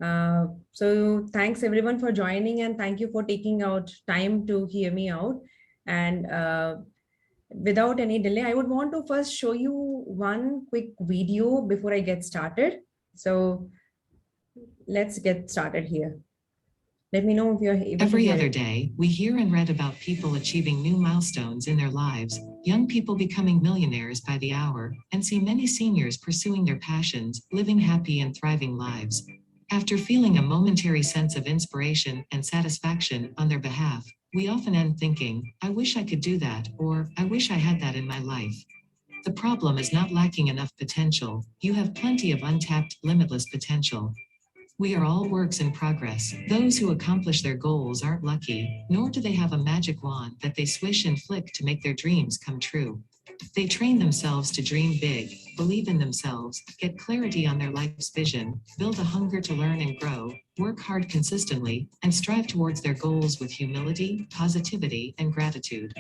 So thanks everyone for joining, and thank you for taking out time to hear me out. And without any delay, I would want to first show you one quick video before I get started. So let's get started here. Let me know if you're able to hear it. Every other day, we hear and read about people achieving new milestones in their lives, young people becoming millionaires by the hour, and see many seniors pursuing their passions, living happy and thriving lives. After feeling a momentary sense of inspiration and satisfaction on their behalf, we often end thinking, I wish I could do that, or I wish I had that in my life. The problem is not lacking enough potential. You have plenty of untapped, limitless potential. We are all works in progress. Those who accomplish their goals aren't lucky, nor do they have a magic wand that they swish and flick to make their dreams come true. They train themselves to dream big, believe in themselves, get clarity on their life's vision, build a hunger to learn and grow, work hard consistently, and strive towards their goals with humility, positivity, and gratitude.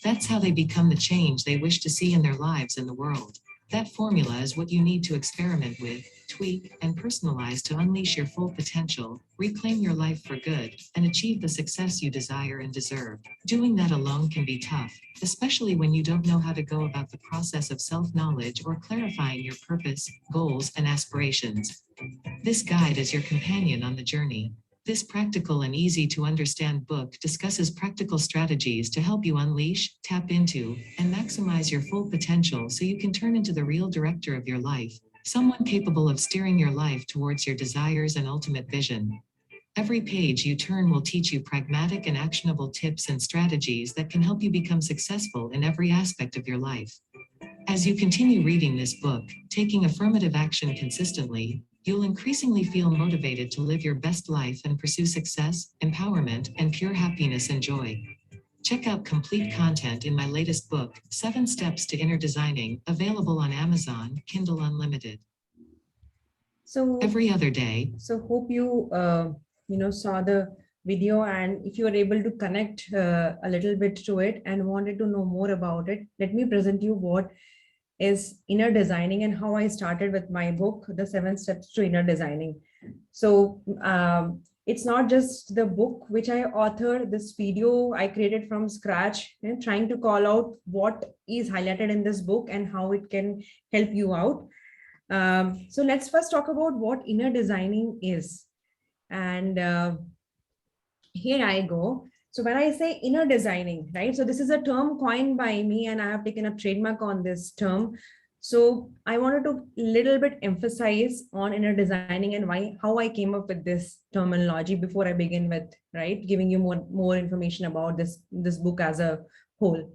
That's how they become the change they wish to see in their lives and the world. That formula is what you need to experiment with, tweak, and personalize to unleash your full potential, reclaim your life for good, and achieve the success you desire and deserve. Doing that alone can be tough, especially when you don't know how to go about the process of self-knowledge or clarifying your purpose, goals, and aspirations. This guide is your companion on the journey. This practical and easy to understand book discusses practical strategies to help you unleash, tap into, and maximize your full potential so you can turn into the real director of your life, someone capable of steering your life towards your desires and ultimate vision. Every page you turn will teach you pragmatic and actionable tips and strategies that can help you become successful in every aspect of your life. As you continue reading this book, taking affirmative action consistently, you'll increasingly feel motivated to live your best life and pursue success, empowerment, and pure happiness and joy. Check out complete content in my latest book, 7 Steps to Inner Designing, available on Amazon, Kindle Unlimited. So every other day. So hope you saw the video, and if you are able to connect a little bit to it and wanted to know more about it, let me present you what is inner designing and how I started with my book, The 7 Steps to Inner Designing. So it's not just the book which I authored. This video I created from scratch and trying to call out what is highlighted in this book and how it can help you out. So let's first talk about what inner designing is. And here I go. So when I say inner designing, right? So this is a term coined by me and I have taken a trademark on this term. So I wanted to little bit emphasize on inner designing and how I came up with this terminology before I begin with, right, giving you more information about this book as a whole.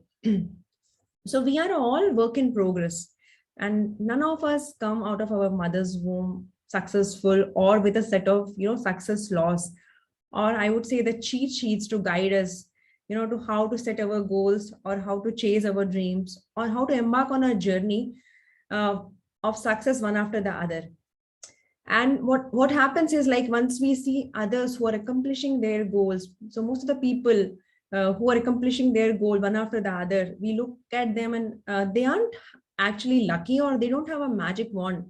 So we are all work in progress, and none of us come out of our mother's womb successful or with a set of success laws, or I would say the cheat sheets to guide us to how to set our goals or how to chase our dreams or how to embark on a journey of success one after the other. And what happens is, like, once we see others who are accomplishing their goals, so most of the people who are accomplishing their goal one after the other, we look at them and they aren't actually lucky, or they don't have a magic wand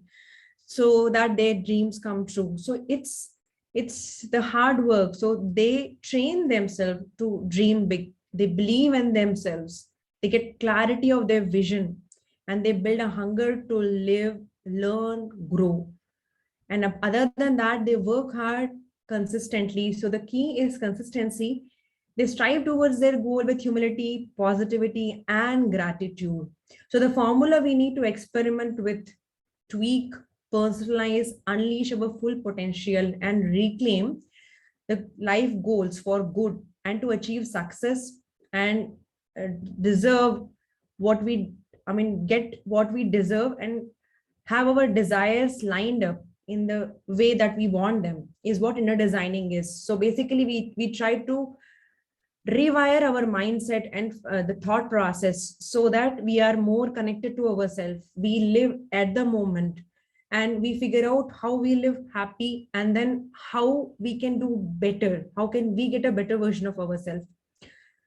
so that their dreams come true. So it's the hard work. So they train themselves to dream big. They believe in themselves. They get clarity of their vision, and they build a hunger to live, learn, grow. And other than that, they work hard consistently. So the key is consistency. They strive towards their goal with humility, positivity, and gratitude. So the formula we need to experiment with, tweak, personalize, unleash our full potential, and reclaim the life goals for good, and to achieve success and deserve what we, get what we deserve and have our desires lined up in the way that we want them, is what inner designing is. So basically we try to rewire our mindset and the thought process so that we are more connected to ourselves. We live at the moment and we figure out how we live happy, and then how we can do better. How can we get a better version of ourselves?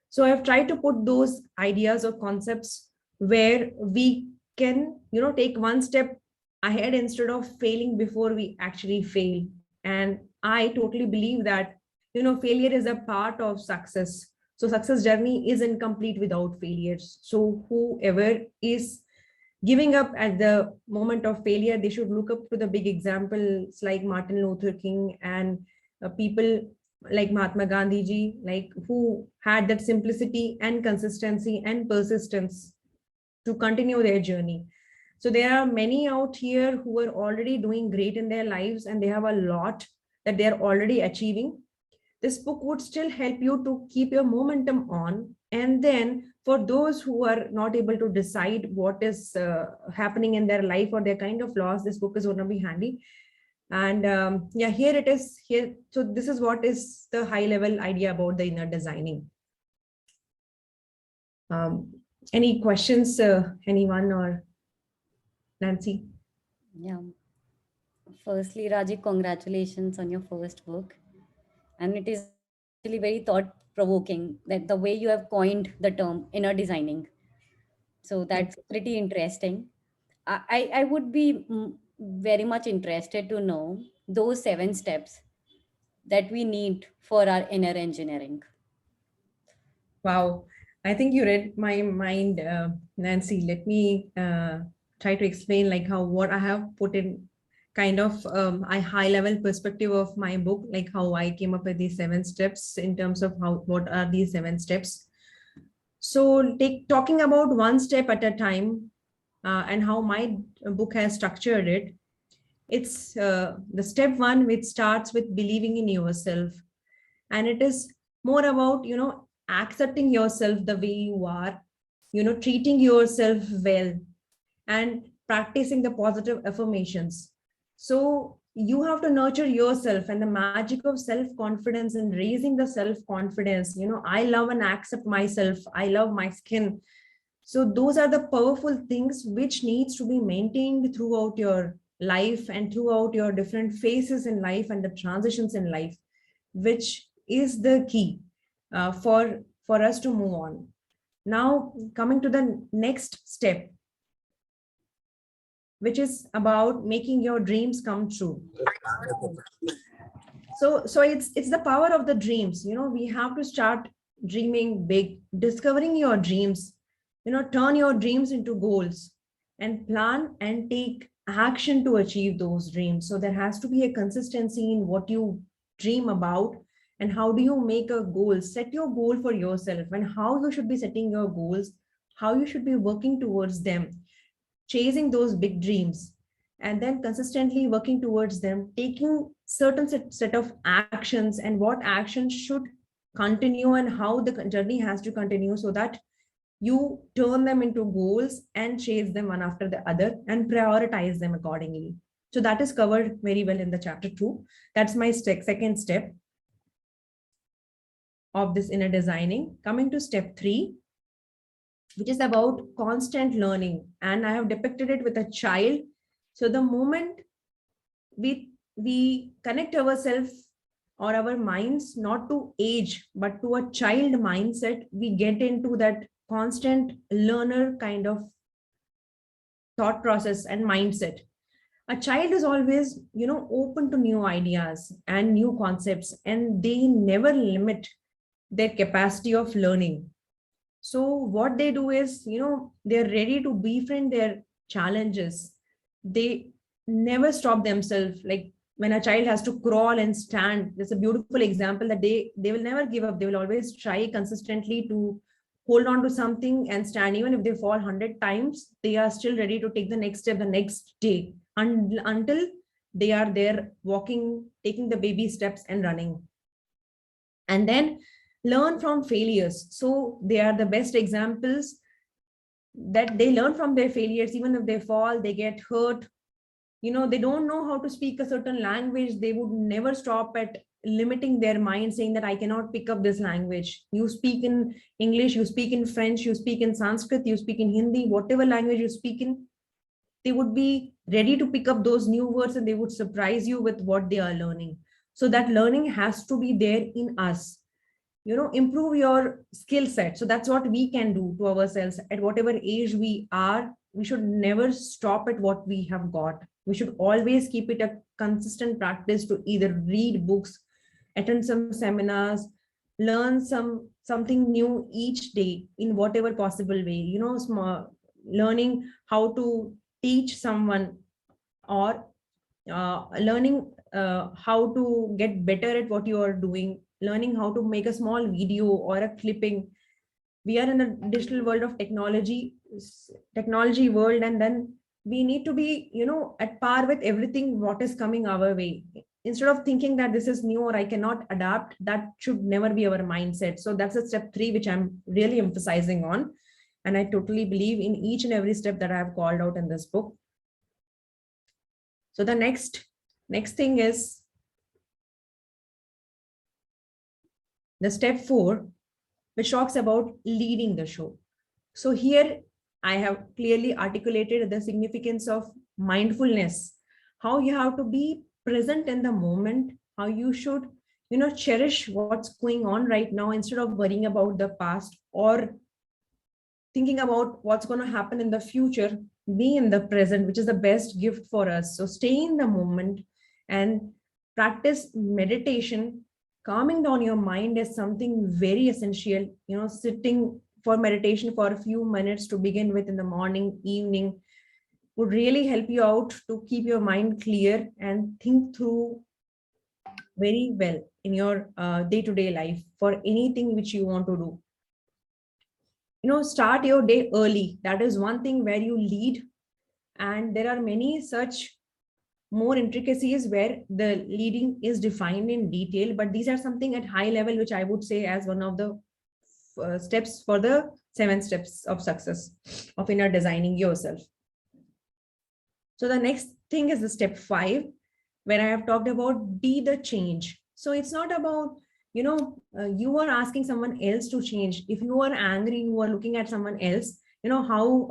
So I've tried to put those ideas or concepts where we can, take one step ahead instead of failing before we actually fail. And I totally believe that, failure is a part of success. So success journey is incomplete without failures. So whoever is giving up at the moment of failure, they should look up to the big examples like Martin Luther King and people like Mahatma Gandhi ji, like who had that simplicity and consistency and persistence to continue their journey. So there are many out here who are already doing great in their lives, and they have a lot that they are already achieving. This book would still help you to keep your momentum on. And then for those who are not able to decide what is happening in their life, or they're kind of lost, this book is going to be handy. And yeah, here it is here. So this is what is the high level idea about the inner designing. Any questions, anyone, or Nancy? Yeah. Firstly, Raji, congratulations on your first book. And it is actually very thought provoking that the way you have coined the term inner designing. So that's pretty interesting. I would be very much interested to know those 7 steps that we need for our inner engineering. Wow, I think you read my mind, Nancy. Let me try to explain like how what I have put in kind of a high level perspective of my book, like how I came up with these 7 steps in terms of how what are these 7 steps. So talking about one step at a time, and how my book has structured it. It's the step one, which starts with believing in yourself, and it is more about accepting yourself the way you are, treating yourself well, and practicing the positive affirmations. So you have to nurture yourself, and the magic of self confidence and raising the self confidence. I love and accept myself, I love my skin. So those are the powerful things which needs to be maintained throughout your life and throughout your different phases in life and the transitions in life, which is the key for us to move on. Now coming to the next step, which is about making your dreams come true. So it's the power of the dreams. We have to start dreaming big, discovering your dreams, turn your dreams into goals, and plan and take action to achieve those dreams. So there has to be a consistency in what you dream about. And how do you make a goal? Set your goal for yourself, and how you should be setting your goals, how you should be working towards them, chasing those big dreams, and then consistently working towards them, taking certain set of actions, and what actions should continue and how the journey has to continue, so that you turn them into goals and chase them one after the other and prioritize them accordingly. So that is covered very well in the chapter 2. That's my second step of this inner designing. Coming to step 3, which is about constant learning, and I have depicted it with a child. So the moment we connect ourselves or our minds not to age but to a child mindset, we get into that constant learner kind of thought process and mindset. A child is always open to new ideas and new concepts, and they never limit their capacity of learning. So what they do is, they're ready to befriend their challenges. They never stop themselves. Like when a child has to crawl and stand, there's a beautiful example that they will never give up. They will always try consistently to hold on to something and stand. Even if they fall 100 times, they are still ready to take the next step the next day, until they are there walking, taking the baby steps and running. And then learn from failures. So they are the best examples that they learn from their failures. Even if they fall, they get hurt, they don't know how to speak a certain language, they would never stop at limiting their mind, saying that I cannot pick up this language. You speak in English, you speak in French, you speak in Sanskrit, you speak in Hindi, whatever language you speak in, they would be ready to pick up those new words, and they would surprise you with what they are learning. So that learning has to be there in us. Improve your skill set. So that's what we can do to ourselves at whatever age we are. We should never stop at what we have got. We should always keep it a consistent practice to either read books, attend some seminars, learn something new each day in whatever possible way. Learning how to teach someone, or learning how to get better at what you are doing, learning how to make a small video or a clipping. We are in a digital world of technology world, and then we need to be, at par with everything what is coming our way. Instead of thinking that this is new or I cannot adapt, that should never be our mindset. So that's a step 3 which I'm really emphasizing on, and I totally believe in each and every step that I have called out in this book. So the next thing is the step 4, which talks about leading the show. So here I have clearly articulated the significance of mindfulness, how you have to be present in the moment, how you should, cherish what's going on right now instead of worrying about the past or thinking about what's going to happen in the future. Be in the present, which is the best gift for us. So stay in the moment and practice meditation. Calming down your mind is something very essential. Sitting for meditation for a few minutes to begin with in the morning, evening, would really help you out to keep your mind clear and think through very well in your day-to-day life for anything which you want to do. Start your day early. That is one thing where you lead, and there are many such more intricacies where the leading is defined in detail, but these are something at high level which I would say as one of the steps for the 7 steps of success of inner designing yourself. So the next thing is the step 5, where I have talked about be the change. So it's not about, you are asking someone else to change. If you are angry, you are looking at someone else, how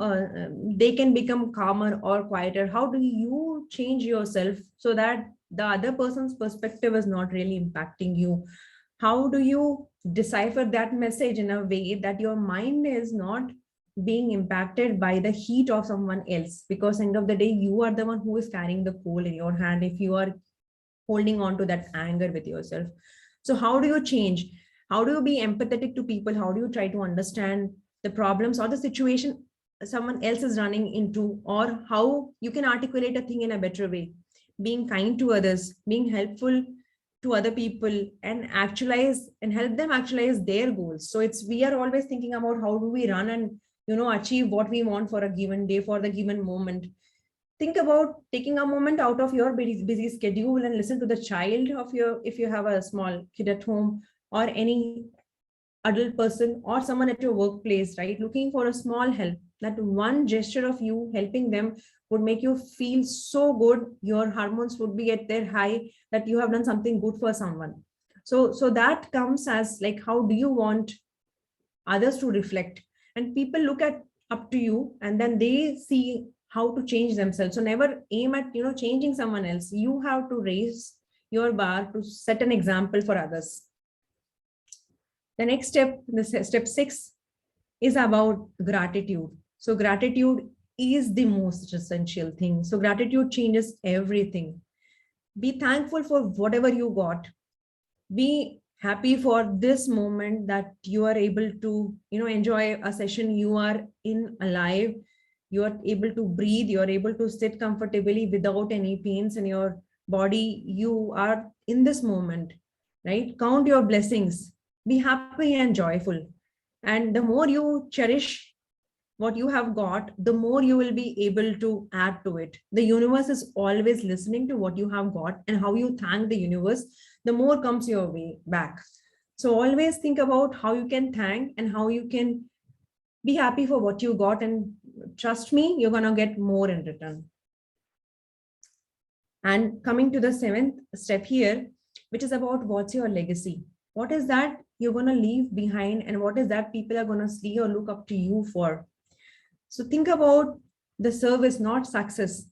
they can become calmer or quieter. How do you change yourself so that the other person's perspective is not really impacting you? How do you decipher that message in a way that your mind is not being impacted by the heat of someone else? Because end of the day, you are the one who is carrying the coal in your hand if you are holding on to that anger with yourself. So how do you change? How do you be empathetic to people? How do you try to understand the problems or the situation someone else is running into, or how you can articulate a thing in a better way, being kind to others, being helpful to other people, and actualize and help them actualize their goals. So we are always thinking about how do we run and achieve what we want for a given day, for the given moment. Think about taking a moment out of your busy schedule and listen to the child of if you have a small kid at home, or any adult person or someone at your workplace, right? Looking for a small help. That one gesture of you helping them would make you feel so good. Your hormones would be at their high, that you have done something good for someone. So that comes as like, how do you want others to reflect? And people look up to you, and then they see how to change themselves. So never aim at changing someone else. You have to raise your bar to set an example for others. The next step, step 6, is about gratitude. So gratitude is the most essential thing. So gratitude changes everything. Be thankful for whatever you got. Be happy for this moment that you are able to, enjoy a session. You are in alive. You are able to breathe. You are able to sit comfortably without any pains in your body. You are in this moment, right? Count your blessings. Be happy and joyful. And the more you cherish what you have got, the more you will be able to add to it. The universe is always listening to what you have got, and how you thank the universe, the more comes your way back. So always think about how you can thank and how you can be happy for what you got, and trust me, you're going to get more in return. And coming to the 7th step here, which is about what's your legacy. What is that you're going to leave behind, and what is that people are going to see or look up to you for? So think about the service, not success.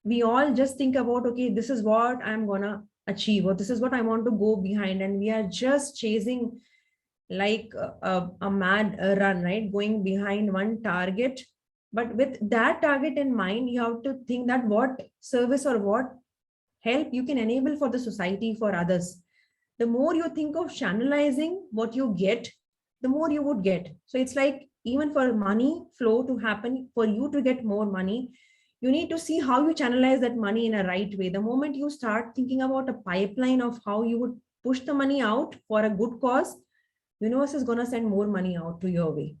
We all just think about, okay, this is what I'm going to achieve, or this is what I want to go behind. And we are just chasing like a mad run, right? Going behind one target But with that target in mind, you have to think that what service or what help you can enable for the society, for others. The more you think of channelizing what you get, the more you would get. So it's like, even for money flow to happen, for you to get more money, you need to see how you channelize that money in a right way. The moment you start thinking about a pipeline of how you would push the money out for a good cause, universe is going to send more money out to your way.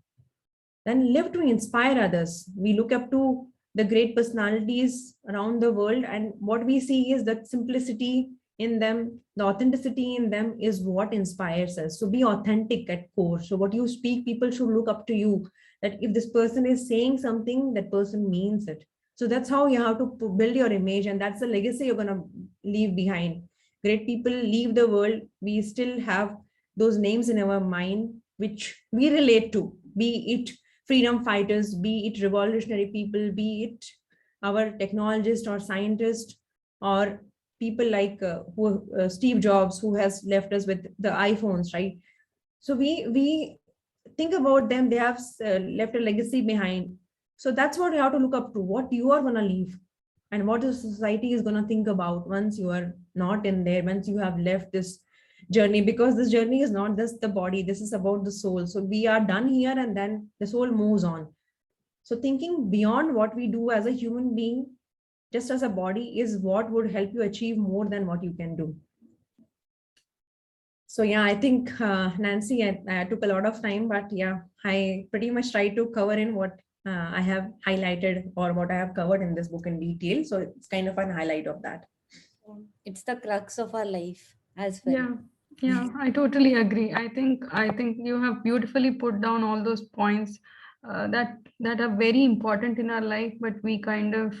Then live to inspire others. We look up to the great personalities around the world, and what we see is that simplicity in them, the authenticity in them is what inspires us. So be authentic at core. So what you speak, people should look up to you, that if this person is saying something, that person means it. So that's how you have to build your image, and that's the legacy you're going to leave behind. Great people leave the world, we still have those names in our mind which we relate to, be it freedom fighters, be it revolutionary people, be it our technologists or scientists, or people like Steve Jobs, who has left us with the iPhones, right? So we think about them, they have left a legacy behind. So that's what you have to look up to, what you are going to leave, and what the society is going to think about once you are not in there, once you have left this journey. Because this journey is not just the body, this is about the soul. So we are done here, and then the soul moves on. So thinking beyond what we do as a human being, just as a body, is what would help you achieve more than what you can do. So yeah, I think Nancy, I took a lot of time, but yeah, I pretty much tried to cover in what I have highlighted, or what I have covered in this book in detail. So it's kind of an highlight of that. It's the crux of our life as well. Yeah, I totally agree. I think you have beautifully put down all those points that are very important in our life, but we kind of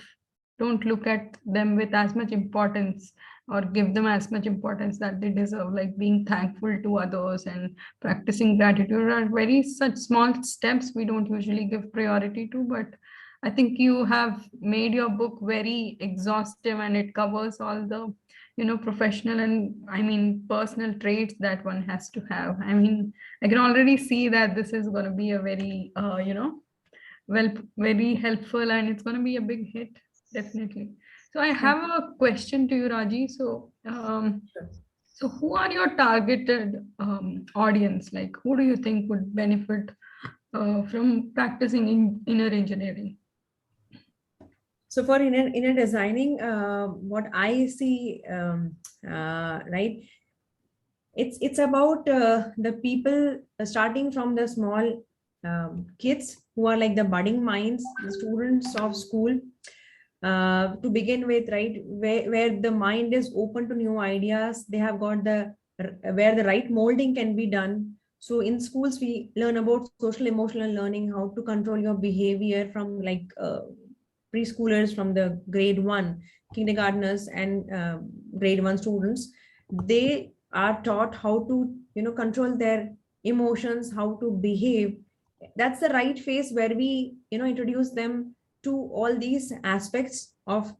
don't look at them with as much importance, or give them as much importance that they deserve, like being thankful to others and practicing gratitude are very such small steps we don't usually give priority to. But I think you have made your book very exhaustive, and it covers all the professional and personal traits that one has to have. I can already see that this is going to be a very very helpful, and it's going to be a big hit, definitely. So I have a question to you, Raji. So so who are your targeted audience? Like, who do you think would benefit from practicing inner engineering? So for inner designing, what I see, right, it's about the people starting from the small kids who are like the budding minds, the students of school, to begin with, right, where the mind is open to new ideas. They have got where the right molding can be done. So in schools, we learn about social emotional learning, how to control your behavior from like preschoolers, from the grade 1 kindergartners and grade 1 students. They are taught how to control their emotions, how to behave. That's the right phase where we introduce them to all these aspects of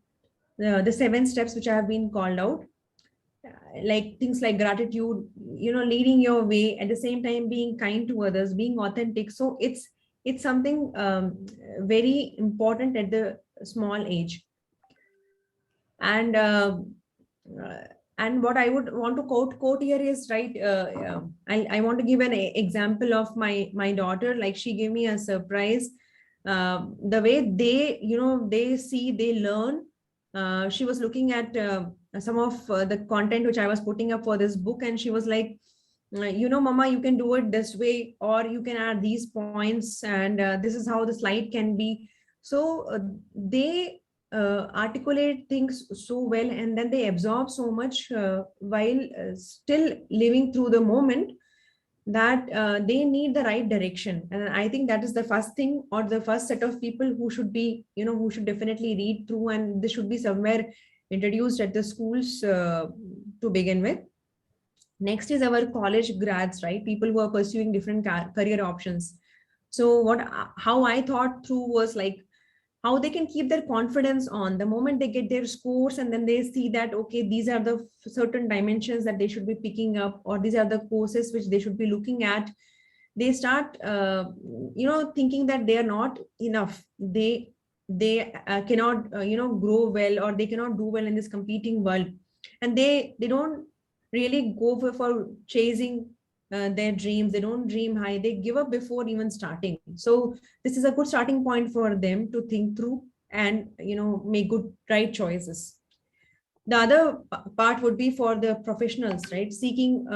the 7 steps which have been called out, like things like gratitude, leading your way, at the same time being kind to others, being authentic. So it's something very important at the small age. And what I would want to quote here is, right, I want to give an example of my daughter. Like, she gave me a surprise. The way they see, they learn. She was looking at some of the content which I was putting up for this book, and she was like, Mama, you can do it this way, or you can add these points, and this is how the slide can be. So they articulate things so well, and then they absorb so much while still living through the moment, that they need the right direction. And I think that is the first thing, or the first set of people who should be, who should definitely read through, and this should be somewhere introduced at the schools to begin with. Next is our college grads, right? People who are pursuing different career options. So how I thought through was like, how they can keep their confidence on the moment they get their scores, and then they see that, okay, these are the certain dimensions that they should be picking up, or these are the courses which they should be looking at. they start thinking that they are not enough, they cannot grow well, or they cannot do well in this competing world, and they don't really go for chasing their dreams. They don't dream high, they give up before even starting. So this is a good starting point for them to think through and make good right choices. The other part would be for the professionals, right? Seeking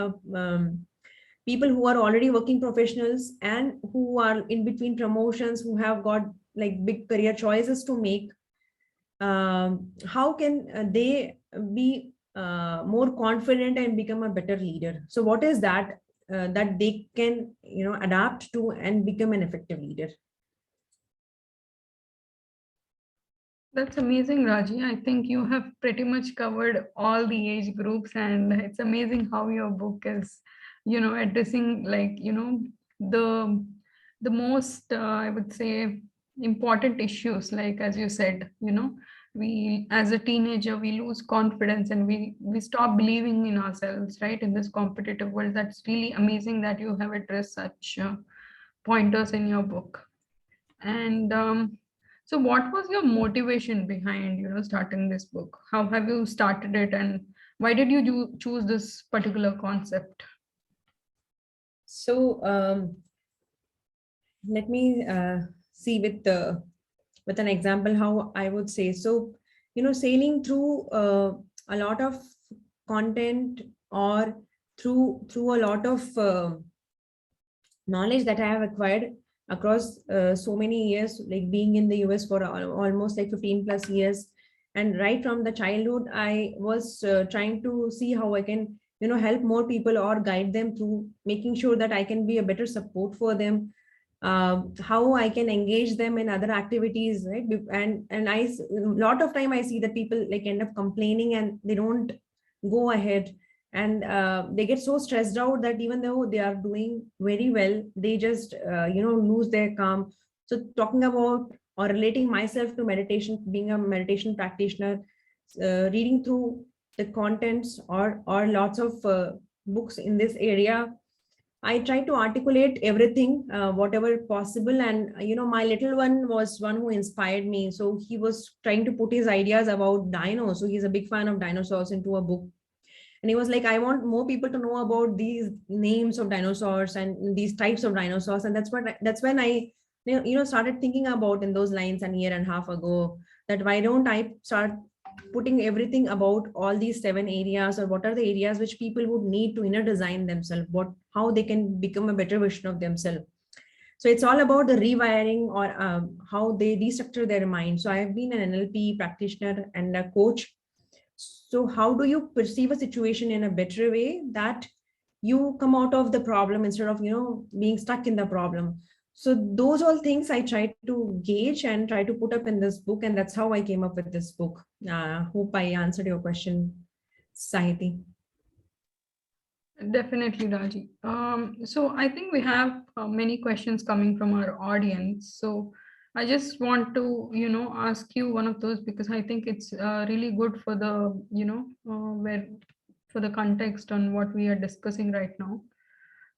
people who are already working professionals and who are in between promotions, who have got like big career choices to make. How can they be more confident and become a better leader? So what is that that they can adapt to and become an effective leader? That's amazing, Raji. I think you have pretty much covered all the age groups, and it's amazing how your book is, addressing the most, I would say, important issues. Like as you said, we as a teenager we lose confidence and we stop believing in ourselves, right? In this competitive world, that's really amazing that you have addressed such pointers in your book. And so what was your motivation behind, starting this book? How have you started it, and why did you choose this particular concept? So let me see with an example how I would say. So, sailing through a lot of content, or through a lot of knowledge that I have acquired across so many years, like being in the US for almost like 15 plus years. And right from the childhood, I was trying to see how I can, help more people or guide them through, making sure that I can be a better support for them, how I can engage them in other activities, right? And a lot of time I see that people like end up complaining and they don't go ahead, and they get so stressed out that even though they are doing very well, they just lose their calm. So talking about or relating myself to meditation, being a meditation practitioner, reading through the contents or lots of books in this area, I try to articulate everything, whatever possible. And, my little one was one who inspired me. So he was trying to put his ideas about dinos. So he's a big fan of dinosaurs into a book. And he was like, I want more people to know about these names of dinosaurs and these types of dinosaurs. And that's when I, started thinking about in those lines a year and a half ago, that why don't I start putting everything about all these 7 areas, or what are the areas which people would need to inner design themselves, how they can become a better version of themselves. So it's all about the rewiring, or how they restructure their mind. So I have been an NLP practitioner and a coach. So how do you perceive a situation in a better way that you come out of the problem instead of being stuck in the problem? So those all things I try to gauge and try to put up in this book, and that's how I came up with this book. Hope I answered your question, Sahithi. Definitely, Raji. So I think we have many questions coming from our audience. So I just want to, ask you one of those, because I think it's really good for the, for the context on what we are discussing right now.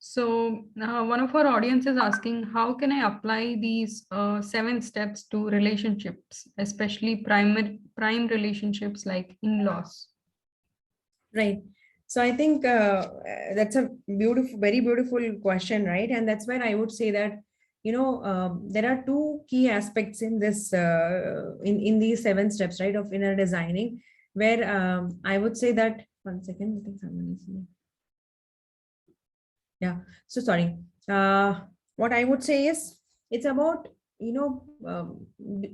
So one of our audience is asking, how can I apply these 7 steps to relationships, especially prime relationships like in-laws? Right. So I think that's a very beautiful question, right? And that's where I would say that, there are 2 key aspects in this, in these 7 steps, right, of inner designing, where I would say that, one second, I think someone is here. Yeah, so sorry. What I would say is it's about,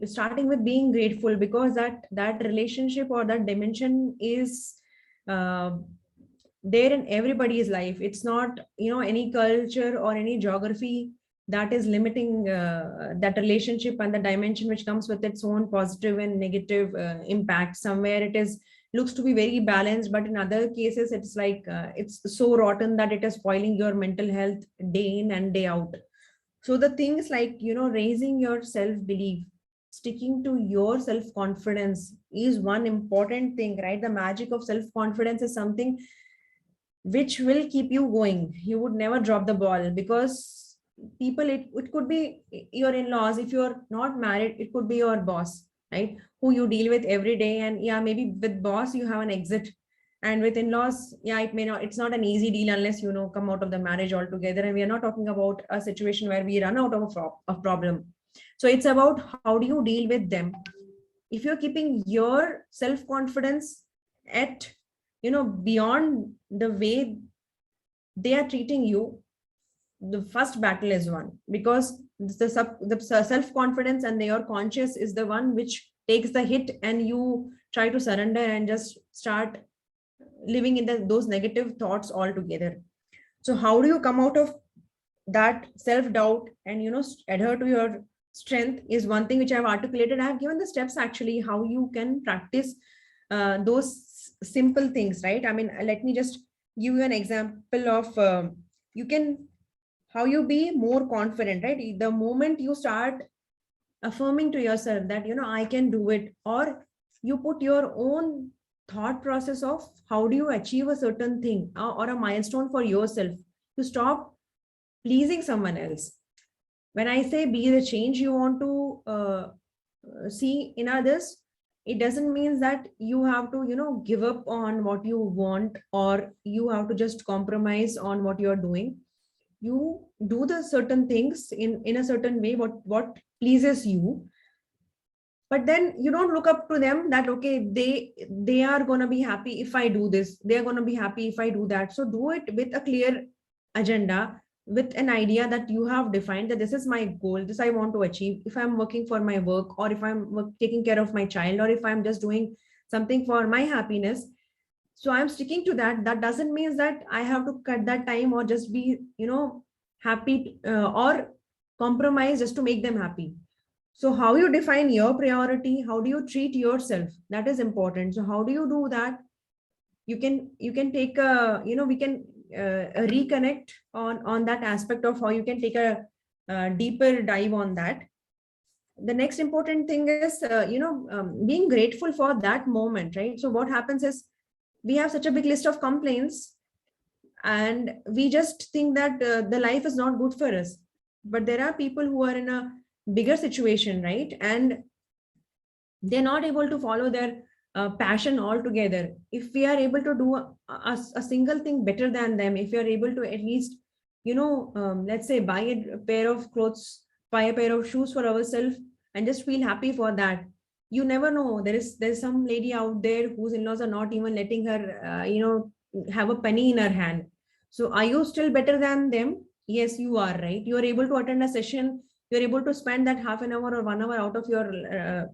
starting with being grateful, because that relationship or that dimension is there in everybody's life. It's not, any culture or any geography that is limiting that relationship and the dimension which comes with its own positive and negative impact. Somewhere it is looks to be very balanced, but in other cases it's like it's so rotten that it is spoiling your mental health day in and day out. So the things like raising your self-belief, sticking to your self-confidence is one important thing, right? The magic of self-confidence is something which will keep you going. You would never drop the ball, because people, it could be your in-laws. If you're not married, it could be your boss, right, who you deal with every day. And yeah, maybe with boss you have an exit, and with in-laws, yeah, it's not an easy deal unless come out of the marriage altogether. And we are not talking about a situation where we run out of a problem. So it's about how do you deal with them. If you're keeping your self-confidence at beyond the way they are treating you, the first battle is won, because the self-confidence and your conscious is the one which takes the hit, and you try to surrender and just start living in those negative thoughts altogether. So how do you come out of that self-doubt and adhere to your strength is one thing which I've articulated. I have given the steps actually how you can practice those simple things, right? I mean, let me just give you an example of you can how you be more confident, right? The moment you start affirming to yourself that I can do it, or you put your own thought process of how do you achieve a certain thing or a milestone for yourself, to stop pleasing someone else. When I say be the change you want to see in others, it doesn't mean that you have to give up on what you want, or you have to just compromise on what you're doing. You do the certain things in a certain way, what pleases you, but then you don't look up to them that okay, they are going to be happy if I do this, they are going to be happy if I do that. So do it with a clear agenda, with an idea that you have defined that this is my goal, this I want to achieve. If I'm working for my work, or if I'm taking care of my child, or if I'm just doing something for my happiness, so I'm sticking to that. That doesn't mean that I have to cut that time or just be happy or compromise just to make them happy. So how you define your priority, how do you treat yourself, that is important. So how do you do that? You can take a we can reconnect on that aspect of how you can take a deeper dive on that. The next important thing is being grateful for that moment, right? So what happens is we have such a big list of complaints, and we just think that the life is not good for us. But there are people who are in a bigger situation, right? And they're not able to follow their passion altogether. If we are able to do a single thing better than them, if you are able to at least let's say buy a pair of clothes, buy a pair of shoes for ourselves, and just feel happy for that. You never know, there's some lady out there whose in-laws are not even letting her have a penny in her hand. So are you still better than them? Yes, you are, right? You are able to attend a session, you're able to spend that half an hour or 1 hour out of your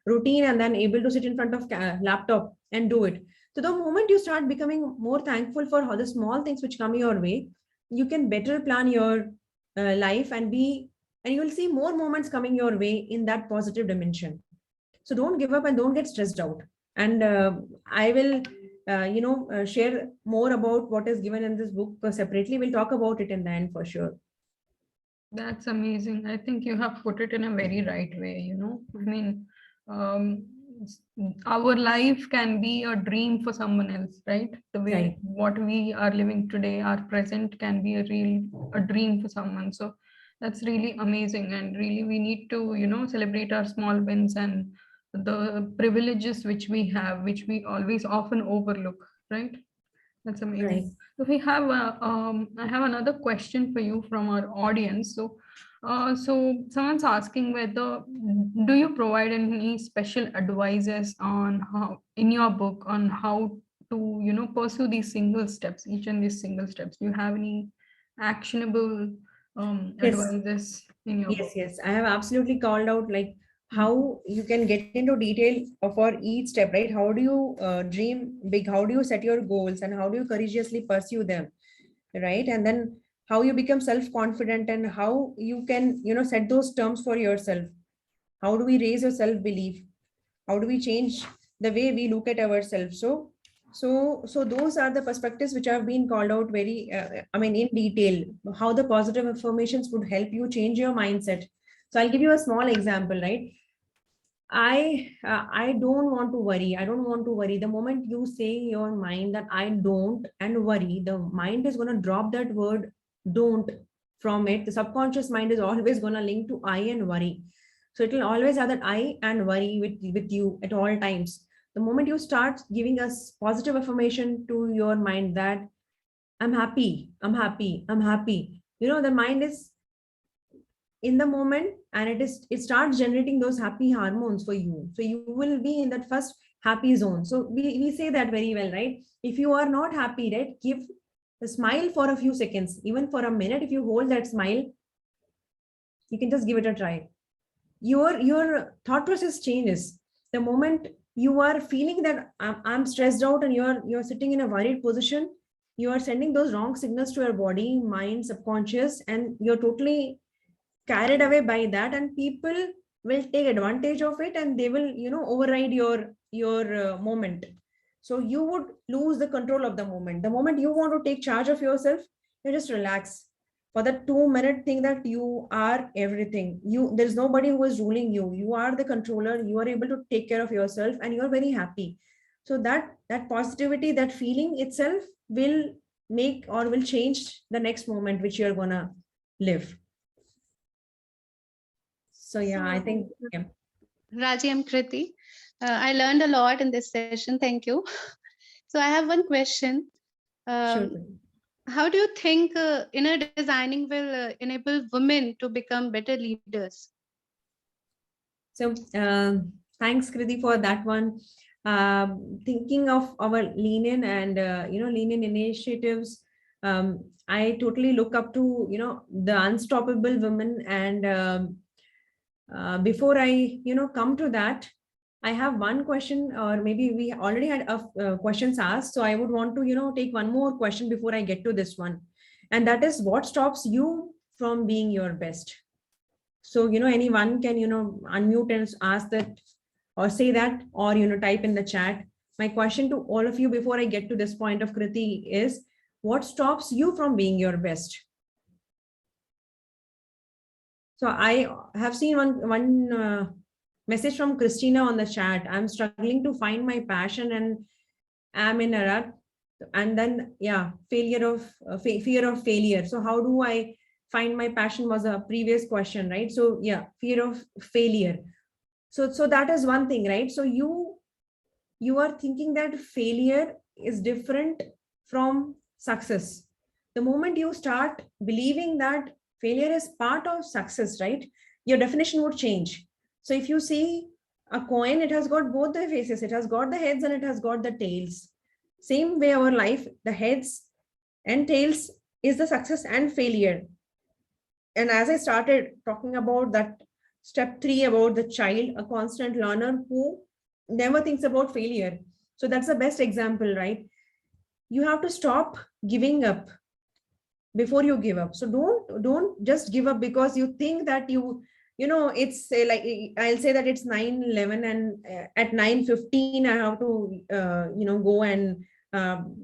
routine, and then able to sit in front of laptop and do it. So the moment you start becoming more thankful for all the small things which come your way, you can better plan your life, and you will see more moments coming your way in that positive dimension. So don't give up and don't get stressed out. And I will share more about what is given in this book separately. We'll talk about it in the end for sure. That's amazing. I think you have put it in a very right way, I mean, our life can be a dream for someone else, right? The way Right. what we are living today, our present can be a dream for someone. So that's really amazing. And really we need to, celebrate our small wins and the privileges which we have, which we always often overlook, right? That's amazing. Right. So we have I have another question for you from our audience. So someone's asking whether do you provide any special advices on how in your book on how to pursue these single steps, each and these single steps? Do you have any actionable Yes. advices in your book? Yes, I have absolutely called out like how you can get into detail for each step, right? How do you dream big? How do you set your goals, and how do you courageously pursue them, right? And then how you become self-confident, and how you can set those terms for yourself. How do we raise your self-belief? How do we change the way we look at ourselves? So those are the perspectives which have been called out very in detail, how the positive affirmations would help you change your mindset. So I'll give you a small example, right? I don't want to worry. I don't want to worry. The moment you say in your mind that I don't and worry, the mind is going to drop that word don't from it, the subconscious mind is always going to link to I and worry. So it will always have that I and worry with you at all times. The moment you start giving us positive affirmation to your mind that I'm happy, I'm happy, I'm happy, the mind is in the moment, and it starts generating those happy hormones for you. So you will be in that first happy zone. So we say that very well, right? If you are not happy, right, give a smile for a few seconds, even for a minute. If you hold that smile, you can just give it a try. Your thought process changes the moment you are feeling that I'm stressed out, and you're sitting in a worried position. You are sending those wrong signals to your body, mind, subconscious, and you're totally carried away by that, and people will take advantage of it, and they will override your moment. So you would lose the control of the moment. The moment you want to take charge of yourself, you just relax for that 2 minute thing, that you are everything. There's nobody who is ruling you. You are the controller. You are able to take care of yourself, and you're very happy. So that positivity, that feeling itself will make or will change the next moment which you're gonna live. So yeah, I think, yeah. Raji, I'm Kriti. I learned a lot in this session. Thank you. So I have one question. Sure. How do you think inner designing will enable women to become better leaders? So thanks, Kriti, for that one. Thinking of our leanin and leanin initiatives, I totally look up to the unstoppable women. And before I come to that, I have one question, or maybe we already had questions asked. So I would want to take one more question before I get to this one, and that is, what stops you from being your best? So anyone can unmute and ask that, or say that, or type in the chat. My question to all of you before I get to this point of Kriti is, what stops you from being your best? So I have seen one message from Christina on the chat. I'm struggling to find my passion and I'm in a rut. And then, yeah, fear of failure. So how do I find my passion was a previous question, right? So yeah, fear of failure. So that is one thing, right? So you are thinking that failure is different from success. The moment you start believing that failure is part of success, right, your definition would change. So if you see a coin, it has got both the faces. It has got the heads and it has got the tails. Same way our life, the heads and tails is the success and failure. And as I started talking about that step 3 about the child, a constant learner who never thinks about failure. So that's the best example, right? You have to stop giving up before you give up. So don't just give up because you think that it's like, I'll say that it's 9:11 and at 9:15 I have to go and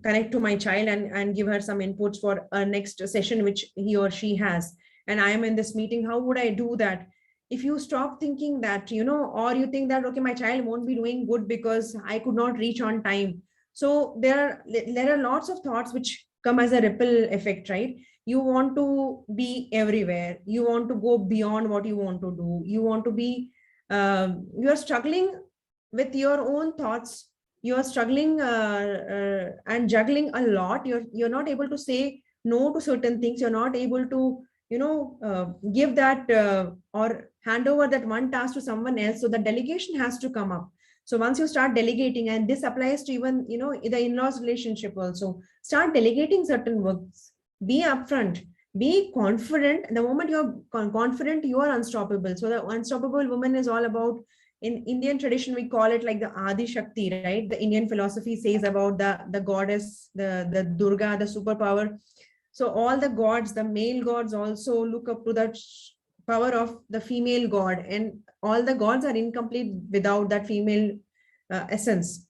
connect to my child and give her some inputs for a next session which he or she has, and I am in this meeting. How would I do that? If you stop thinking that, or you think that, okay, my child won't be doing good because I could not reach on time. So there are lots of thoughts which come as a ripple effect, right? You want to be everywhere. You want to go beyond what you want to do. You want to be, you are struggling with your own thoughts. You are struggling and juggling a lot. You're not able to say no to certain things. You're not able to, give that or hand over that one task to someone else. So the delegation has to come up. So once you start delegating, and this applies to even, the in-laws relationship also, start delegating certain works. Be upfront, be confident. The moment you're confident, you are unstoppable. So the unstoppable woman is all about, in Indian tradition, we call it like the Adi Shakti, right? The Indian philosophy says about the goddess, the Durga, the superpower. So all the gods, the male gods also look up to that power of the female god, and all the gods are incomplete without that female essence.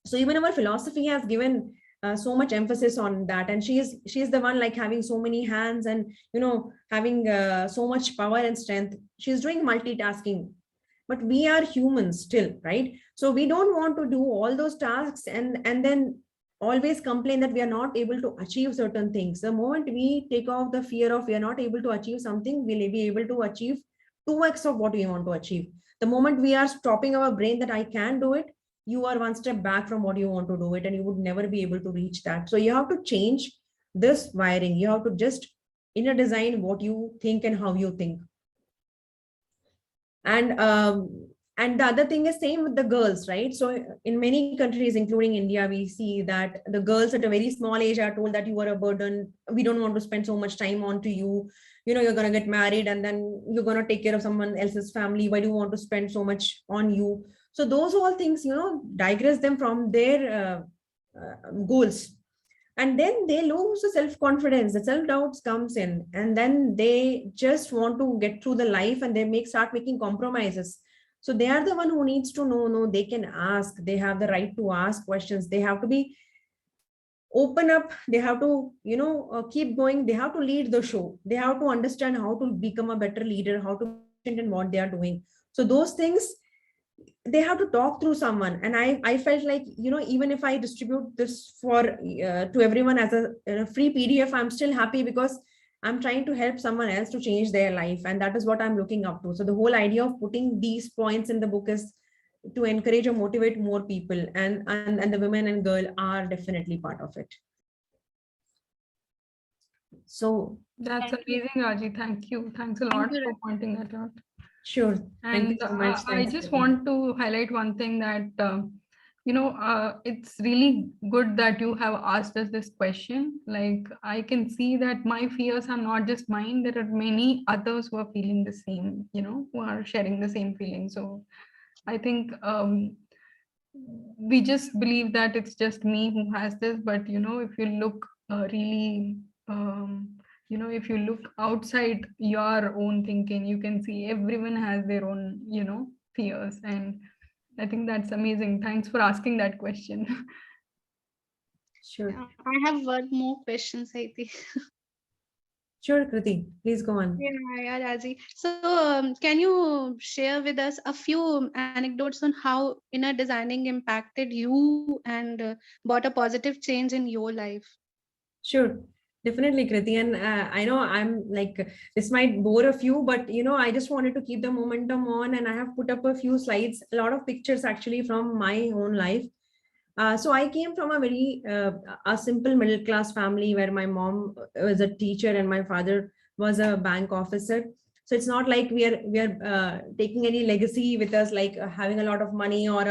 So even our philosophy has given so much emphasis on that, and she is the one like having so many hands and having so much power and strength. She's doing multitasking, but we are humans still, right? So we don't want to do all those tasks and then always complain that we are not able to achieve certain things. The moment we take off the fear of we are not able to achieve something, we'll be able to achieve 2x of what we want to achieve. The moment we are stopping our brain that I can do it, you are one step back from what you want to do it, and you would never be able to reach that. So you have to change this wiring. You have to just inner design what you think and how you think. And the other thing is same with the girls, right? So in many countries, including India, we see that the girls at a very small age are told that you are a burden. We don't want to spend so much time on to you. You know, you're going to get married and then you're going to take care of someone else's family. Why do you want to spend so much on you? So those all things, you know, digress them from their goals. And then they lose the self-confidence, the self-doubts comes in, and then they just want to get through the life and they start making compromises. So they are the one who needs to know, no, they can ask, they have the right to ask questions. They have to be open up. They have to, you know, keep going. They have to lead the show. They have to understand how to become a better leader, how to in what they are doing. So those things, they have to talk through someone. And I felt like, you know, even if I distribute this for to everyone as a free PDF, I'm still happy because I'm trying to help someone else to change their life. And that is what I'm looking up to. So the whole idea of putting these points in the book is to encourage or motivate more people. And the women and girl are definitely part of it. So That's amazing, Raji. Thank you. Thanks a lot for pointing that out. Sure. Thank you And so much. I just want to highlight one thing that, you know, it's really good that you have asked us this question. Like, I can see that my fears are not just mine. There are many others who are feeling the same, you know, who are sharing the same feeling. So I think we just believe that it's just me who has this. But, you know, if you look really, you know, if you look outside your own thinking, you can see everyone has their own, you know, fears. And I think that's amazing. Thanks for asking that question. Sure. I have one more question, Sahithi. Sure, Kriti, please go on. Yeah, Raji. So, can you share with us a few anecdotes on how inner designing impacted you and brought a positive change in your life? Sure, definitely, Kriti. And I know I'm like, this might bore a few, but you know, I just wanted to keep the momentum on, and I have put up a few slides, a lot of pictures actually from my own life. So I came from a very a simple middle class family where my mom was a teacher and my father was a bank officer. So it's not like we are taking any legacy with us, like having a lot of money or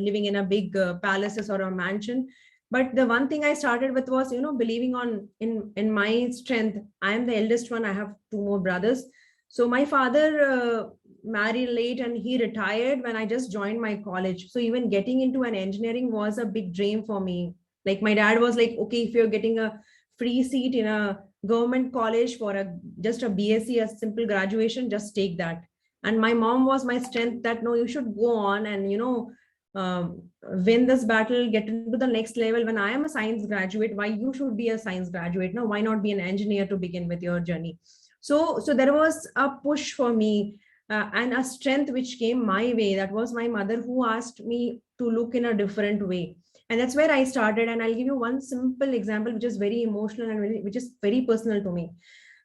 living in a big palaces or a mansion. But the one thing I started with was, you know, believing in my strength. I am the eldest one. I have two more brothers. So my father married late and he retired when I just joined my college. So even getting into an engineering was a big dream for me. Like my dad was like, okay, if you're getting a free seat in a government college for just a BSc, a simple graduation, just take that. And my mom was my strength that no, you should go on and, you know, win this battle, get into the next level. When I am a science graduate, why you should be a science graduate? No, why not be an engineer to begin with your journey? So there was a push for me and a strength which came my way. That was my mother who asked me to look in a different way. And that's where I started. And I'll give you one simple example, which is very emotional and which is very personal to me.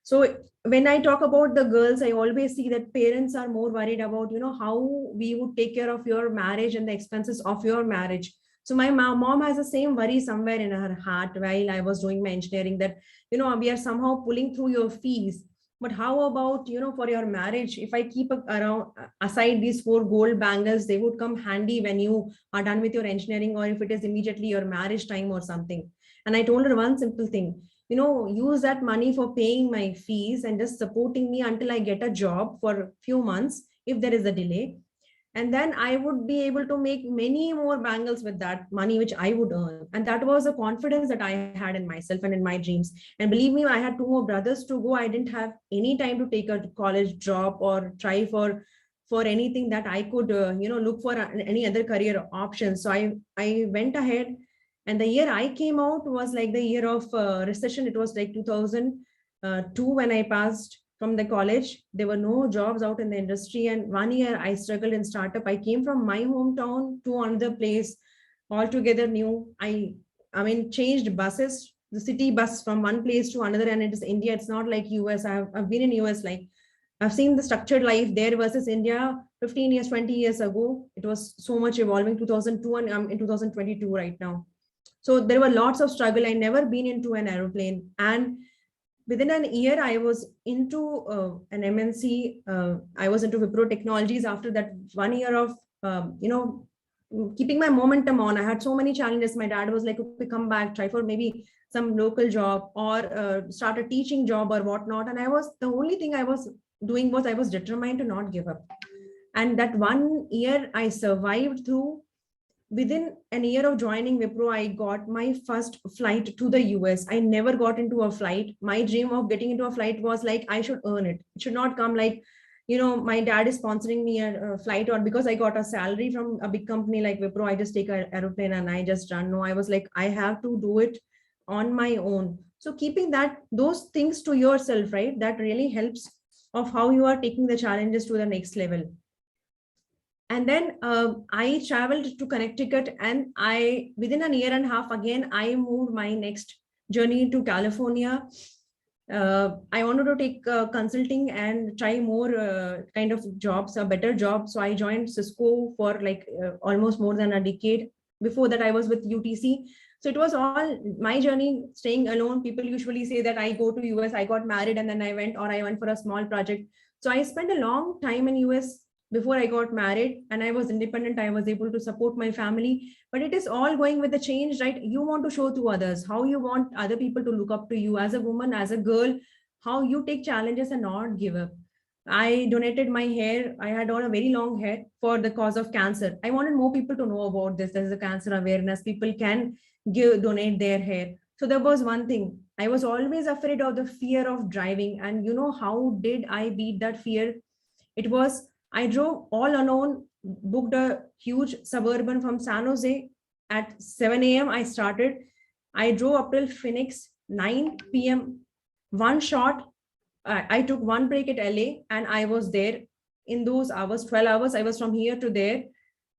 So when I talk about the girls, I always see that parents are more worried about, you know, how we would take care of your marriage and the expenses of your marriage. So my mom has the same worry somewhere in her heart while I was doing my engineering, that, you know, we are somehow pulling through your fees. But how about, you know, for your marriage, if I keep around aside these 4 gold bangles, they would come handy when you are done with your engineering, or if it is immediately your marriage time or something. And I told her one simple thing, you know, use that money for paying my fees and just supporting me until I get a job for a few months, if there is a delay. And then I would be able to make many more bangles with that money which I would earn. And that was the confidence that I had in myself and in my dreams. And believe me, I had 2 more brothers to go. I didn't have any time to take a college job or try for anything that I could, you know, look for any other career options. So I went ahead. And the year I came out was like the year of recession. It was like 2002 when I passed from the college. There were no jobs out in the industry. And 1 year I struggled in startup. I came from my hometown to another place, altogether new. I I mean, changed buses, the city bus from one place to another, and it is India. It's not like US. I've been in US, like I've seen the structured life there versus India 15 years, 20 years ago. It was so much evolving, 2002, and I'm in 2022 right now. So there were lots of struggle. I never been into an aeroplane, and within an year I was into an MNC. I was into Wipro Technologies. After that 1 year of keeping my momentum on, I had so many challenges. My dad was like, okay, come back, try for maybe some local job, or start a teaching job or whatnot. And the only thing I was doing was I was determined to not give up. And that 1 year I survived through. Within an year of joining Wipro, I got my first flight to the US. I never got into a flight. My dream of getting into a flight was like, I should earn it. It should not come like, my dad is sponsoring me a flight, or because I got a salary from a big company like Wipro, I just take an aeroplane and I just run. No, I was like, I have to do it on my own. So keeping those things to yourself, right? That really helps of how you are taking the challenges to the next level. And then I traveled to Connecticut, and within a year and a half, again, I moved my next journey to California. I wanted to take consulting and try more kind of jobs, a better job. So I joined Cisco for like almost more than a decade. Before that, I was with UTC. So it was all my journey, staying alone. People usually say that I go to US, I got married, and then I went for a small project. So I spent a long time in US before I got married, and I was independent. I was able to support my family, but it is all going with the change, right? You want to show to others how you want other people to look up to you as a woman, as a girl, how you take challenges and not give up. I donated my hair. I had on a very long hair for the cause of cancer. I wanted more people to know about this. There's a cancer awareness. People can donate their hair. So there was one thing. I was always afraid of the fear of driving. And how did I beat that fear? It was, I drove all alone, booked a huge Suburban from San Jose at 7 a.m. I started. I drove up till Phoenix, 9 p.m. One shot. I took one break at LA, and I was there in those hours, 12 hours. I was from here to there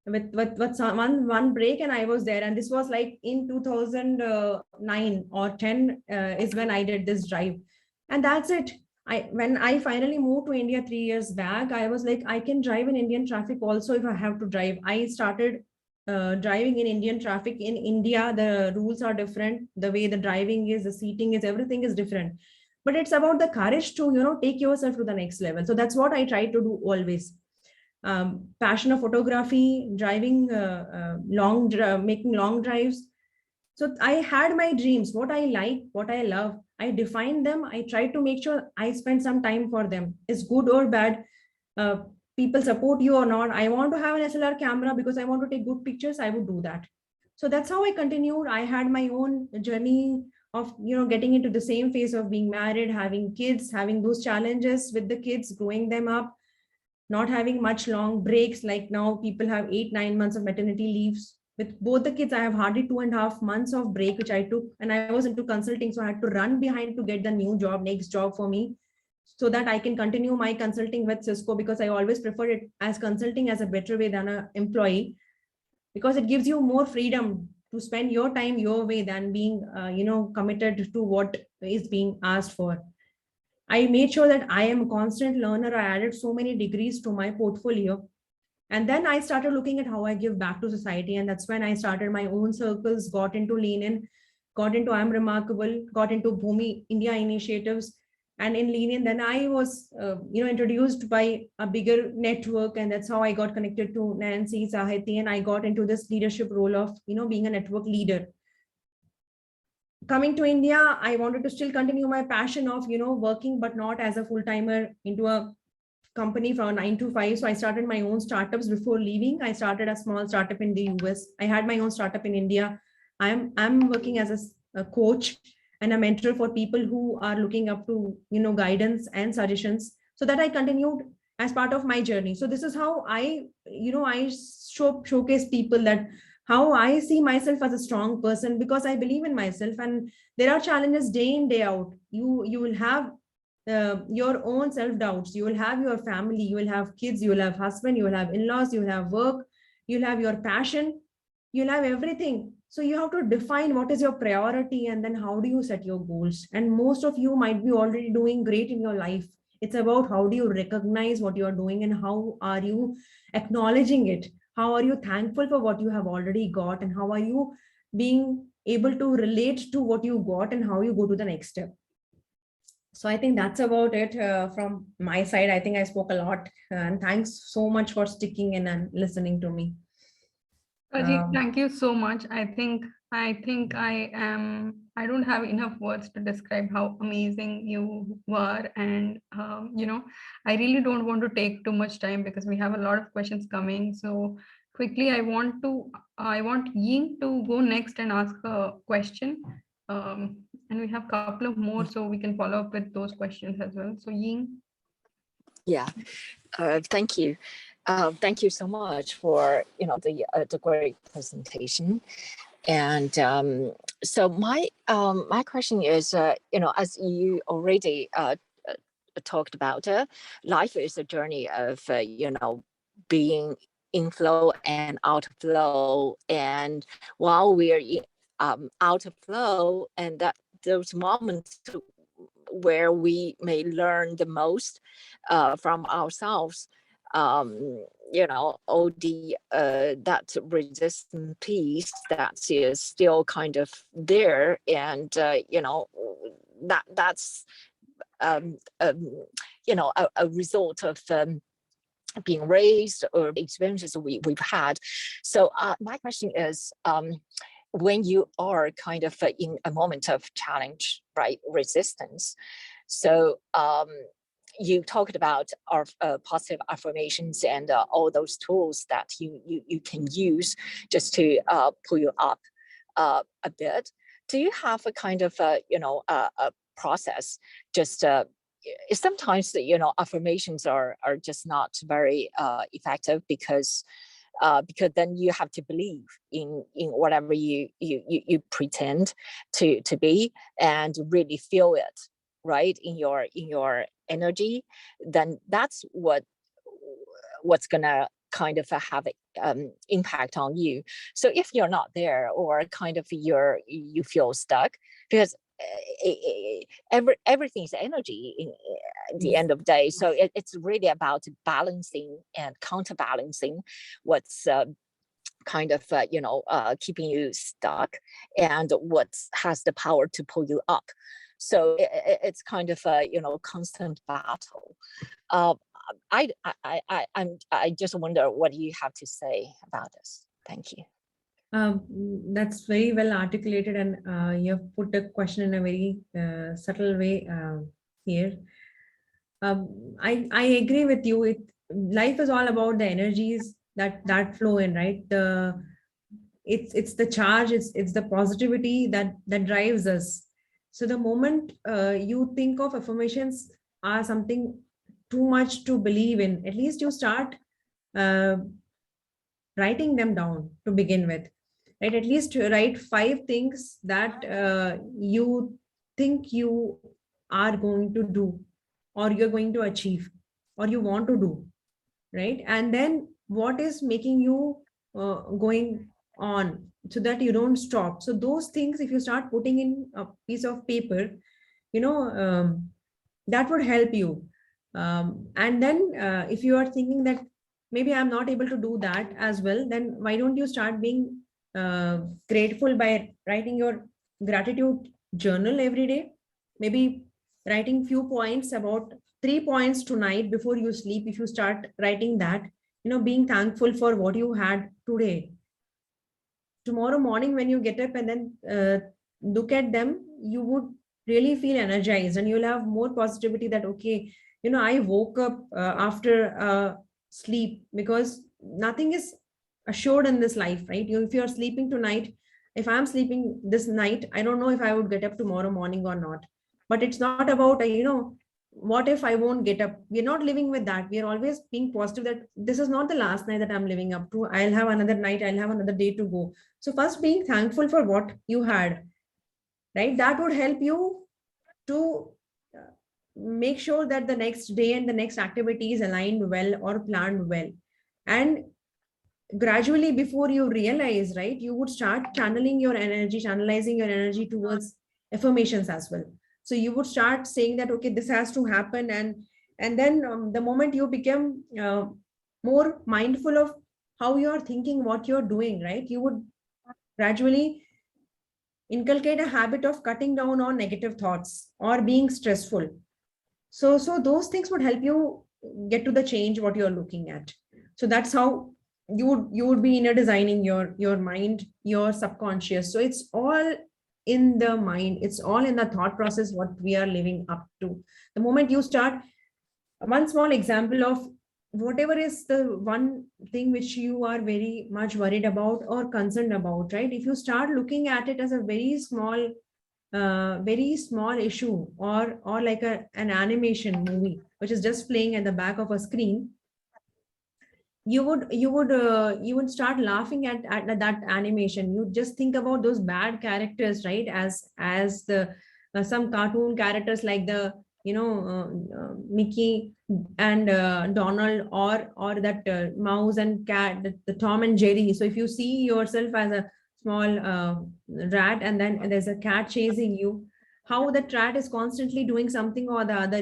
with one break, and I was there. And this was like in 2009 or 10 is when I did this drive. And that's it. When I finally moved to India 3 years back, I was like, I can drive in Indian traffic also if I have to drive. I started driving in Indian traffic. In India, the rules are different. The way the driving is, the seating is, everything is different. But it's about the courage to, take yourself to the next level. So that's what I try to do always. Passion of photography, driving, making long drives. So I had my dreams, what I like, what I love. I defined them. I tried to make sure I spend some time for them. It's good or bad. People support you or not. I want to have an SLR camera because I want to take good pictures. I would do that. So that's how I continued. I had my own journey of, getting into the same phase of being married, having kids, having those challenges with the kids, growing them up, not having much long breaks. Like now people have 8-9 months of maternity leaves. With both the kids, I have hardly 2.5 months of break, which I took, and I was into consulting. So I had to run behind to get the next job for me, so that I can continue my consulting with Cisco, because I always prefer it as consulting as a better way than an employee, because it gives you more freedom to spend your time your way than being, committed to what is being asked for. I made sure that I am a constant learner. I added so many degrees to my portfolio. And then I started looking at how I give back to society. And that's when I started my own circles, got into leanin, got into I'm Remarkable, got into Bhumi India initiatives. And in leanin, then I was, introduced by a bigger network. And that's how I got connected to Nancy, Sahithi, and I got into this leadership role of, being a network leader. Coming to India, I wanted to still continue my passion of, working, but not as a full-timer into a company from 9 to 5. So I started my own startups before leaving. I started a small startup in the US. I had my own startup in India. I'm working as a coach and a mentor for people who are looking up to, guidance and suggestions, so that I continued as part of my journey. So this is how I showcase people that how I see myself as a strong person, because I believe in myself, and there are challenges day in, day out. You will have your own self-doubts. You will have your family, you will have kids, you will have husband, you will have in-laws, you will have work, you'll have your passion, you'll have everything. So you have to define what is your priority, and then how do you set your goals. And most of you might be already doing great in your life. It's about how do you recognize what you are doing, and how are you acknowledging it. How are you thankful for what you have already got, and how are you being able to relate to what you got, and how you go to the next step. So I think that's about it from my side. I think I spoke a lot, and thanks so much for sticking in and listening to me. Ajit, thank you so much. I think I don't have enough words to describe how amazing you were. And, I really don't want to take too much time because we have a lot of questions coming. So quickly, I want Ying to go next and ask a question. And we have a couple of more, so we can follow up with those questions as well. So Ying. Yeah, thank you. Thank you so much for the great presentation. And so my question is, as you already talked about, life is a journey of being in flow and out of flow. And while we're out of flow, and that those moments where we may learn the most from ourselves, all the that resistant piece that is still kind of there, and that's a result of being raised or experiences we've had. So my question is, when you are kind of in a moment of challenge, right, resistance, so you talked about our positive affirmations and all those tools that you can use just to pull you up a bit. Do you have a kind of a process? Just sometimes affirmations are just not very effective because then you have to believe in whatever you pretend to be, and really feel it, right, in your energy. Then that's what's gonna kind of have impact on you. So if you're not there, or kind of you feel stuck, because everything's energy at the end of the day. So it's really about balancing and counterbalancing what's kind of keeping you stuck, and what has the power to pull you up. So it's kind of a constant battle. I just wonder, what do you have to say about this? Thank you. That's very well articulated, and you have put the question in a very subtle way here. I agree with you. Life is all about the energies that flow in, right? It's the charge, it's the positivity that drives us. So the moment you think of affirmations are something too much to believe in, at least you start writing them down to begin with, right? At least write 5 things that you think you are going to do, or you're going to achieve, or you want to do, right? And then what is making you going on, so that you don't stop. So those things, if you start putting in a piece of paper, that would help you. And then if you are thinking that maybe I'm not able to do that as well, then why don't you start being grateful by writing your gratitude journal every day? Maybe writing few points, about 3 points tonight before you sleep. If you start writing that, being thankful for what you had today, tomorrow morning when you get up and then look at them, you would really feel energized, and you'll have more positivity that, okay, I woke up after sleep, because nothing is assured in this life, right? If you're sleeping tonight, if I'm sleeping this night, I don't know if I would get up tomorrow morning or not. But it's not about what if I won't get up. We're not living with that. We are always being positive that this is not the last night that I'm living up to. I'll have another night, I'll have another day to go. So first, being thankful for what you had, right? That would help you to make sure that the next day and the next activity is aligned well or planned well. And gradually, before you realize, right, you would start channeling your energy, channelizing your energy towards affirmations as well. So you would start saying that, okay, this has to happen. And then the moment you become more mindful of how you're thinking, what you're doing, right, you would gradually inculcate a habit of cutting down on negative thoughts or being stressful. So those things would help you get to the change what you're looking at. So that's how you would be inner designing your mind, your subconscious. So it's all in the mind, it's all in the thought process what we are living up to. The moment you start, one small example of whatever is the one thing which you are very much worried about or concerned about, right, if you start looking at it as a very small issue, or like an animation movie which is just playing at the back of a screen, you would start laughing at that animation. You just think about those bad characters, right, as the some cartoon characters like the Mickey and Donald, or that mouse and cat, the Tom and Jerry. So if you see yourself as a small rat, and then there's a cat chasing you, how the rat is constantly doing something or the other,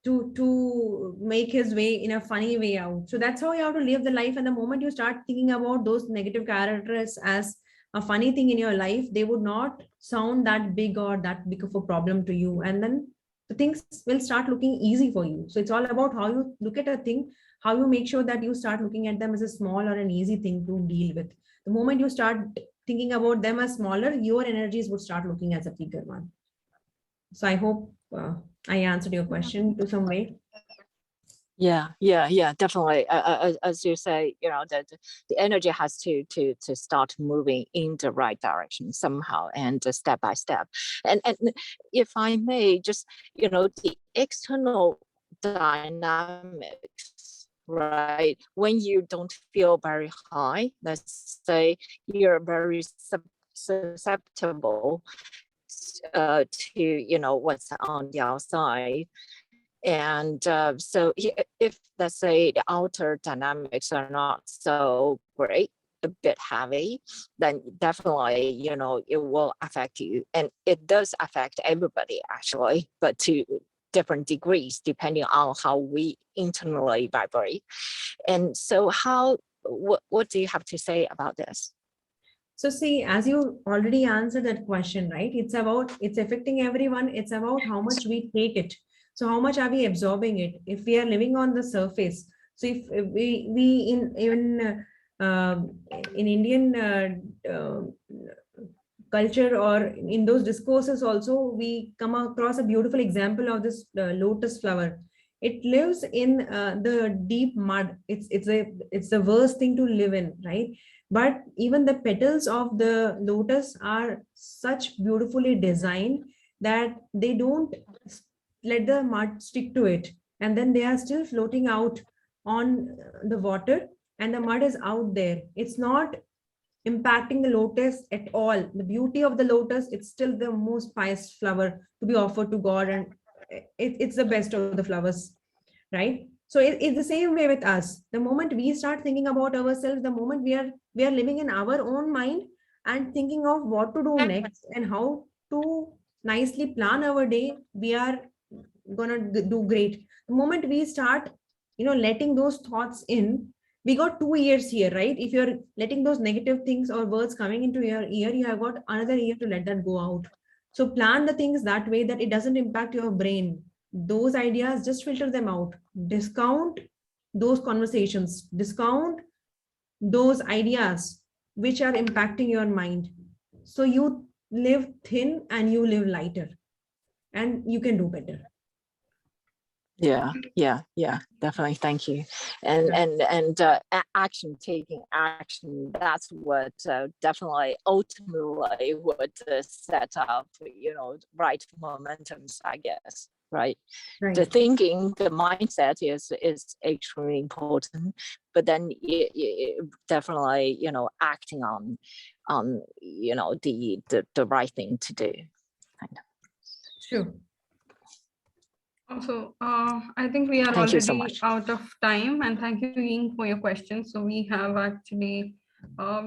to make his way in a funny way out. So that's how you have to live the life. And the moment you start thinking about those negative characters as a funny thing in your life, they would not sound that big or that big of a problem to you, and then the things will start looking easy for you. So it's all about how you look at a thing, how you make sure that you start looking at them as a small or an easy thing to deal with. The moment you start thinking about them as smaller, your energies would start looking as a bigger one. So I hope I answered your question to some way. Yeah, definitely. As you say, that the energy has to start moving in the right direction somehow, and step by step. And if I may, just the external dynamics, right? When you don't feel very high, let's say you're very susceptible to what's on the outside. And so if, let's say, the outer dynamics are not so great, a bit heavy, then definitely, it will affect you. And it does affect everybody, actually, but to different degrees, depending on how we internally vibrate. And so what do you have to say about this? So see, as you already answered that question, right? It's affecting everyone. It's about how much we take it. So how much are we absorbing it? If we are living on the surface, so if we in Indian culture, or in those discourses also, we come across a beautiful example of this lotus flower. It lives in the deep mud. It's the worst thing to live in, right? But even the petals of the lotus are such beautifully designed that they don't let the mud stick to it, and then they are still floating out on the water, and the mud is out there. It's not impacting the lotus at all. The beauty of the lotus, it's still the most pious flower to be offered to God, and it's the best of the flowers, right? So it's the same way with us. The moment we start thinking about ourselves, the moment we are living in our own mind and thinking of what to do next and how to nicely plan our day, we are gonna do great. The moment we start letting those thoughts in, we got 2 ears here, right? If you're letting those negative things or words coming into your ear, you have got another ear to let that go out. So plan the things that way that it doesn't impact your brain. Those ideas, just filter them out. Discount those conversations, discount those ideas which are impacting your mind. So you live thin and you live lighter, and you can do better. Yeah, definitely. Thank you. And taking action, that's what definitely ultimately would set up right momentums, I guess. Right. The thinking, the mindset is extremely important, but then definitely acting on the right thing to do. Sure. So I think we are Thank you so already much. out of time, and thank you, Ying, for your questions. So we have actually,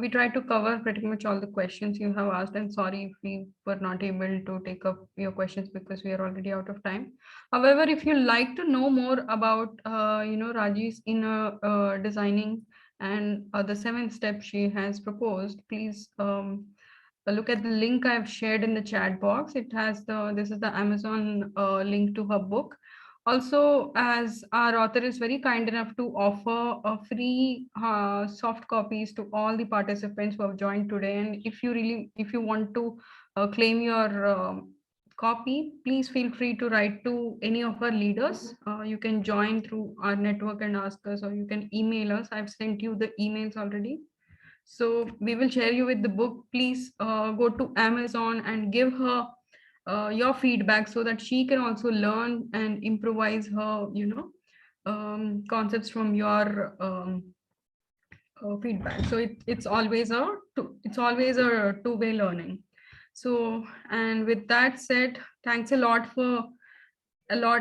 we tried to cover pretty much all the questions you have asked, and sorry if we were not able to take up your questions because we are already out of time. However, if you like to know more about, Raji's inner designing and the 7 steps she has proposed, please look at the link I've shared in the chat box. It has this is the Amazon link to her book. Also, as our author is very kind enough to offer a free soft copies to all the participants who have joined today. And if you want to claim your copy, please feel free to write to any of our leaders. You can join through our network and ask us, or you can email us. I've sent you the emails already. So we will share you with the book. Please go to Amazon and give her your feedback so that she can also learn and improvise her, concepts from your feedback. So it's always a two-way learning. So, and with that said, thanks a lot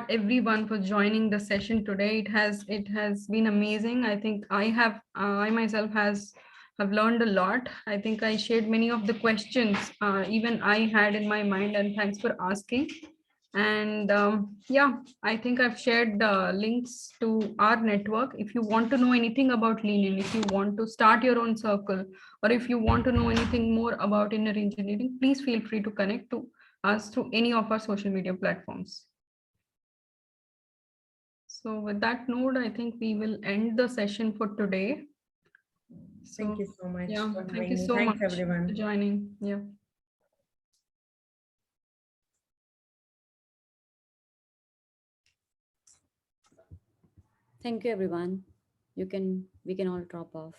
everyone for joining the session today. It has been amazing. I think I myself have learned a lot. I think I shared many of the questions even I had in my mind, and thanks for asking. And yeah, I think I've shared links to our network. If you want to know anything about leanin, if you want to start your own circle, or if you want to know anything more about inner engineering, please feel free to connect to us through any of our social media platforms. So with that note, I think we will end the session for today. Thank you so much Yeah, for thank having you me. so Thanks, much everyone. for joining. Yeah. Thank you, everyone. We can all drop off.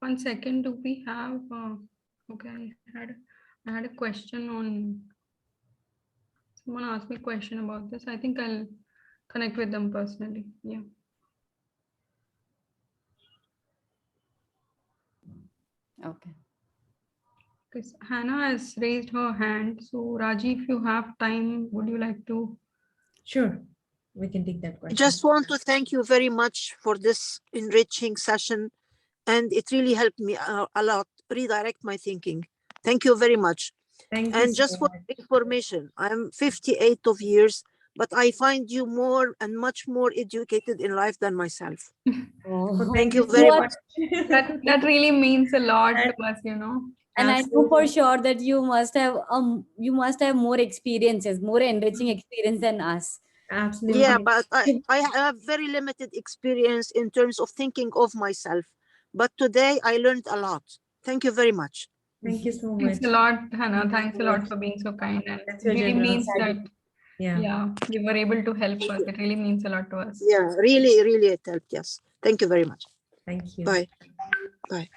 1 second. Do we have? Okay, I had a question on. Someone asked me a question about this. I think I'll connect with them personally. Yeah. Okay. Because Hannah has raised her hand. So Raji, if you have time, would you like to? Sure, we can take that I question. just want to thank you very much for this enriching session, and it really helped me a lot redirect my thinking. Thank you very much. Thank you And so just for much. information, I'm 58 of years, but I find you more and much more educated in life than myself. Well, Oh, thank you you very so much. That really means a lot That- to us, you know. and I know for Absolutely. sure that you must have more experiences, more enriching experience than us. Absolutely. Yeah, but I have very limited experience in terms of thinking of myself. But today I learned a lot. Thank you very much. Thank you so Thanks much. a lot, Hannah. Thank you Mm-hmm. Thanks so a lot much. for being so kind. And That's it your really means generosity. that, Yeah. yeah, you were able to help Thank us. you. It really means a lot to us. Yeah, really, really it helped. Yes. Thank you very much. Thank you. Bye. Bye.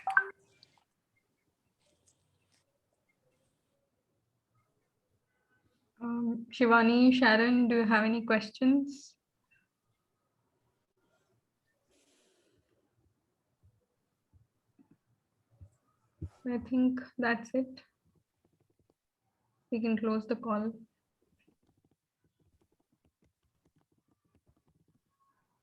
Shivani, Sharon, do you have any questions? I think that's it. We can close the call.